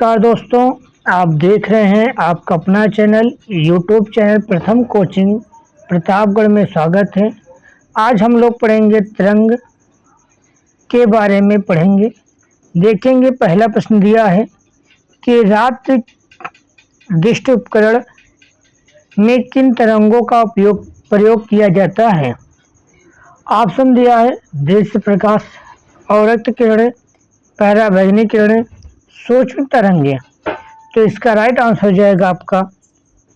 नमस्कार दोस्तों, आप देख रहे हैं आपका अपना चैनल यूट्यूब चैनल प्रथम कोचिंग प्रतापगढ़ में स्वागत है। आज हम लोग पढ़ेंगे तरंग के बारे में देखेंगे। पहला प्रश्न दिया है कि रात दृष्टि उपकरण में किन तरंगों का प्रयोग किया जाता है। ऑप्शन दिया है दृश्य प्रकाश, अवरक्त किरणें, पराबैंगनी किरणें, सूक्ष्म तरंगे। तो इसका राइट आंसर हो जाएगा आपका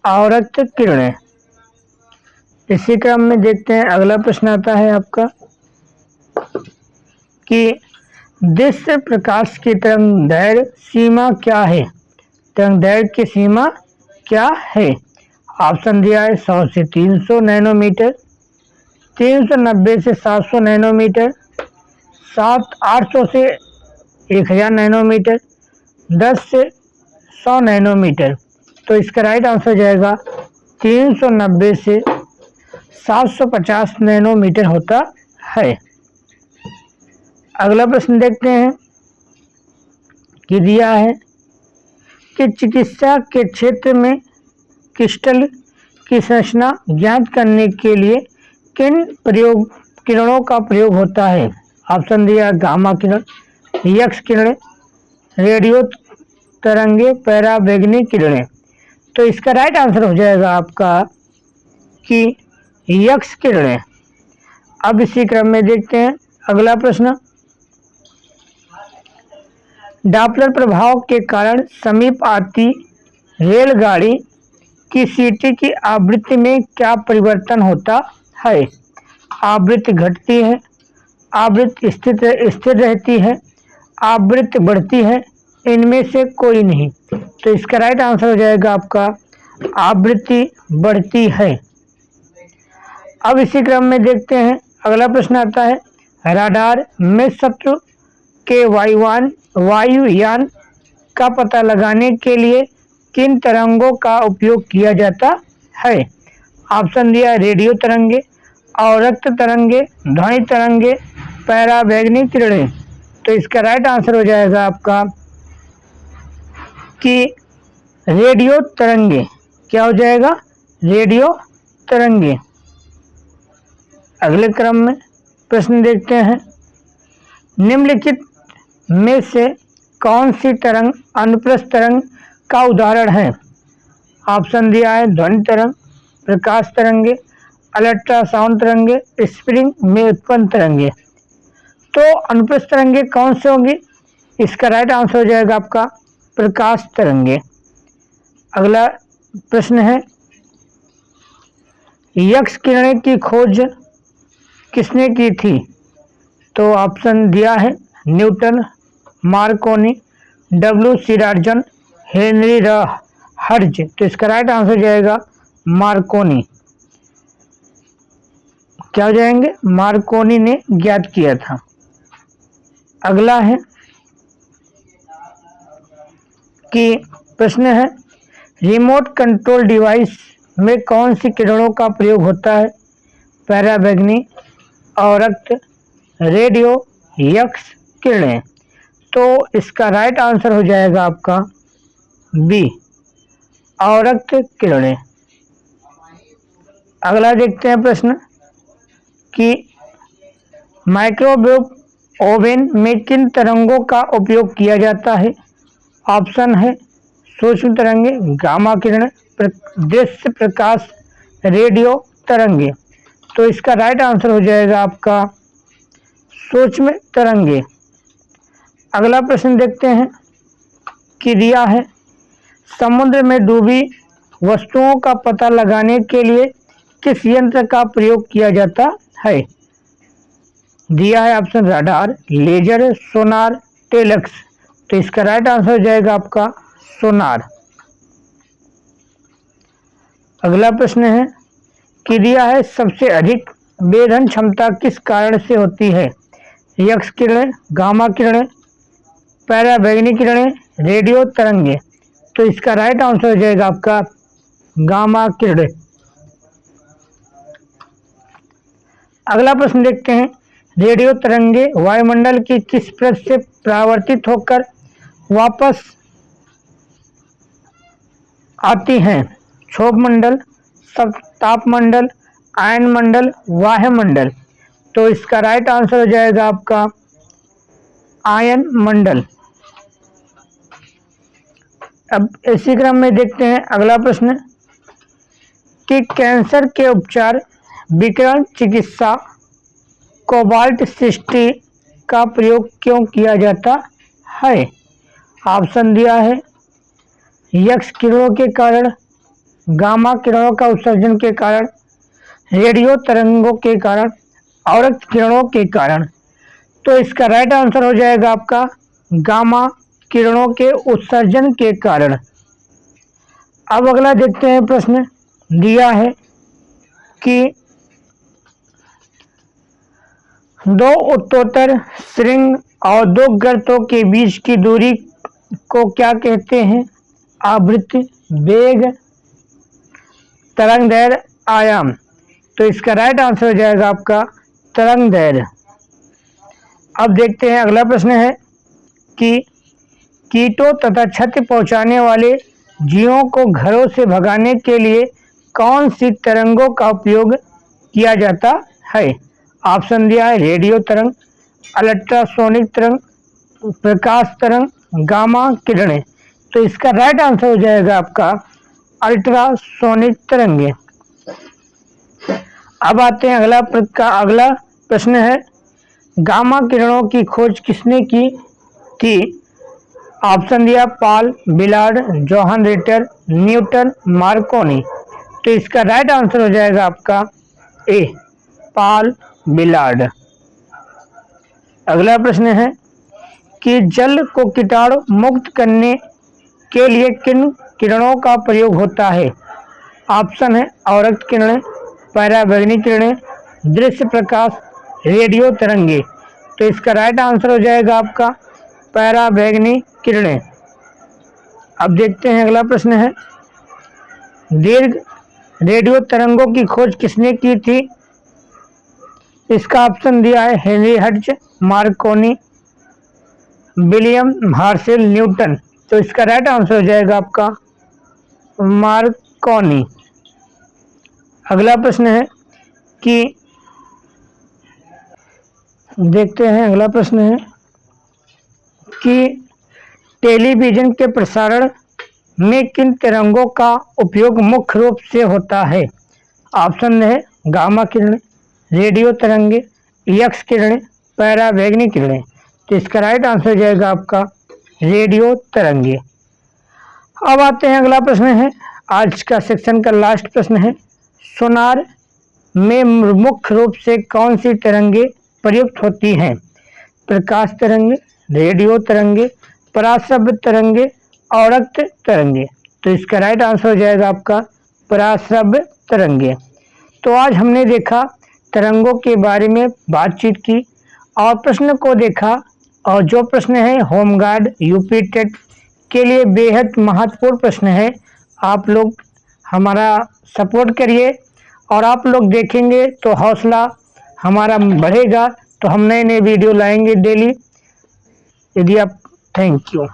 अवरक्त किरणें। इसी क्रम में देखते हैं अगला प्रश्न आता है आपका कि दृश्य प्रकाश की तरंगदैर्घ्य सीमा क्या है। तरंगदैर्घ्य की सीमा क्या है। ऑप्शन दिया है 100 से 300 नैनोमीटर, 390 से 700 नैनोमीटर, 800 से 1000 नैनोमीटर, 10 से 100 नैनोमीटर। तो इसका राइट आंसर हो जाएगा 390 से 750 नैनोमीटर होता है। अगला प्रश्न देखते हैं कि दिया है कि चिकित्सा के क्षेत्र में क्रिस्टल की संरचना ज्ञात करने के लिए किन किरणों का प्रयोग होता है। ऑप्शन दिया गामा किरण, एक्स किरणें, रेडियो तरंगे, पराबैंगनी किरणें। तो इसका राइट आंसर हो जाएगा आपका कि एक्स किरणें। अब इसी क्रम में देखते हैं अगला प्रश्न। डॉपलर प्रभाव के कारण समीप आती रेलगाड़ी की सीटी की आवृत्ति में क्या परिवर्तन होता है। आवृत्ति घटती है, आवृत्ति स्थिर रहती है, आवृत्ति बढ़ती है, इनमें से कोई नहीं। तो इसका राइट आंसर हो जाएगा आपका आवृत्ति बढ़ती है। अब इसी क्रम में देखते हैं अगला प्रश्न आता है राडार में शत्रु के वायुयान का पता लगाने के लिए किन तरंगों का उपयोग किया जाता है। ऑप्शन दिया रेडियो तरंगे, अवरक्त तरंगे, ध्वनि तरंगे, पराबैंगनी किरणें। तो इसका राइट आंसर हो जाएगा आपका कि रेडियो तरंगे। क्या हो जाएगा? रेडियो तरंगे। अगले क्रम में प्रश्न देखते हैं निम्नलिखित में से कौन सी तरंग अनुप्रस्थ तरंग का उदाहरण है। ऑप्शन दिया है ध्वनि तरंग, प्रकाश तरंगे, अल्ट्रासाउंड तरंगे, स्प्रिंग में उत्पन्न तरंगे। तो अनुप्रस्थ तरंगे कौन से होंगी? इसका राइट आंसर हो जाएगा आपका प्रकाश तरंगे। अगला प्रश्न है एक्स किरणें की खोज किसने की थी। तो ऑप्शन दिया है न्यूटन, मार्कोनी, डब्ल्यू सिरार्जन, हेनरी हर्ज। तो इसका राइट आंसर हो जाएगा मार्कोनी। क्या हो जाएंगे? मार्कोनी ने ज्ञात किया था। अगला है कि प्रश्न है रिमोट कंट्रोल डिवाइस में कौन सी किरणों का प्रयोग होता है। पराबैंगनी, अवरक्त, रेडियो, एक्स किरणें। तो इसका राइट आंसर हो जाएगा आपका बी, अवरक्त किरणें। अगला देखते हैं प्रश्न कि माइक्रोवेव ओवन में किन तरंगों का उपयोग किया जाता है। ऑप्शन है सूक्ष्म तरंगे, गामा किरण, दृश्य प्रकाश, रेडियो तरंगे। तो इसका राइट आंसर हो जाएगा आपका सूक्ष्म तरंगे। अगला प्रश्न देखते हैं कि दिया है समुद्र में डूबी वस्तुओं का पता लगाने के लिए किस यंत्र का प्रयोग किया जाता है। दिया है ऑप्शन राडार, लेजर, सोनार, टेलक्स। तो इसका राइट आंसर हो जाएगा आपका सोनार। अगला प्रश्न है कि दिया है सबसे अधिक वेधन क्षमता किस कारण से होती है। एक्स किरणें, गामा किरणें, पराबैंगनी किरणें, रेडियो तरंगे। तो इसका राइट आंसर हो जाएगा आपका गामा किरणें। अगला प्रश्न देखते हैं रेडियो तरंगे वायुमंडल की किस परत से परावर्तित होकर वापस आती हैं? क्षोभ मंडल, ताप मंडल, आयन मंडल, वाह्य मंडल। तो इसका राइट आंसर हो जाएगा आपका आयन मंडल। अब इसी क्रम में देखते हैं अगला प्रश्न कि कैंसर के उपचार, विकिरण चिकित्सा, कोबाल्ट 60 का प्रयोग क्यों किया जाता है? ऑप्शन दिया है एक्स किरणों के कारण, गामा किरणों का उत्सर्जन के कारण, रेडियो तरंगों के कारण, औरक्त किरणों के कारण। तो इसका राइट आंसर हो जाएगा आपका गामा किरणों के उत्सर्जन के कारण। अब अगला देखते हैं प्रश्न दिया है कि दो उत्तरोत्तर श्रृंग और दो गर्तों के बीच की दूरी को क्या कहते हैं? आवृत्ति, वेग, तरंग दैर्घ्य, आयाम। तो इसका राइट आंसर हो जाएगा आपका तरंग दैर्घ्य। अब देखते हैं अगला प्रश्न है कि कीटों तथा क्षति पहुंचाने वाले जीवों को घरों से भगाने के लिए कौन सी तरंगों का उपयोग किया जाता है? ऑप्शन दिया है रेडियो तरंग, अल्ट्रासोनिक तरंग, प्रकाश तरंग, गामा किरणें। तो इसका राइट आंसर हो जाएगा आपका अल्ट्रासोनिक तरंगे। अब आते हैं अगला प्रश्न है गामा किरणों की खोज किसने की थी? ऑप्शन दिया Paul Villard, Johann Ritter, Newton, Marconi. तो इसका राइट आंसर हो जाएगा आपका ए पॉल बिलार्ड। अगला प्रश्न है कि जल को कीटाणु मुक्त करने के लिए किन किरणों का प्रयोग होता है? ऑप्शन है औरक्त किरणें, पराबैंगनी किरणें, दृश्य प्रकाश, रेडियो तरंगे। तो इसका राइट आंसर हो जाएगा आपका पराबैंगनी किरणें। अब देखते हैं अगला प्रश्न है दीर्घ रेडियो तरंगों की खोज किसने की थी? इसका ऑप्शन दिया है Henry Hertz, Marconi, William Herschel, Newton. तो इसका राइट आंसर हो जाएगा आपका मार्कोनी। अगला प्रश्न है कि देखते हैं अगला प्रश्न है कि टेलीविजन के प्रसारण में किन तरंगों का उपयोग मुख्य रूप से होता है? ऑप्शन है गामा किरणें, रेडियो तरंगे, एक्स किरणें, पराबैंगनी किरणें। तो इसका राइट आंसर हो जाएगा आपका रेडियो तरंगे। अब आते हैं अगला प्रश्न है आज का सेक्शन का लास्ट प्रश्न है सोनार में मुख्य रूप से कौन सी तरंगे प्रयुक्त होती हैं? प्रकाश तरंगे, रेडियो तरंगे, पराश्रव्य तरंगे, औरक्त तरंगे। तो इसका राइट आंसर हो जाएगा आपका पराश्रव्य तरंगे। तो आज हमने देखा तरंगों के बारे में बातचीत की और प्रश्न को देखा, और जो प्रश्न है होमगार्ड यूपी टेट के लिए बेहद महत्वपूर्ण प्रश्न है। आप लोग हमारा सपोर्ट करिए और आप लोग देखेंगे तो हौसला हमारा बढ़ेगा, तो हम नए नए वीडियो लाएंगे डेली। यदि आप थैंक यू।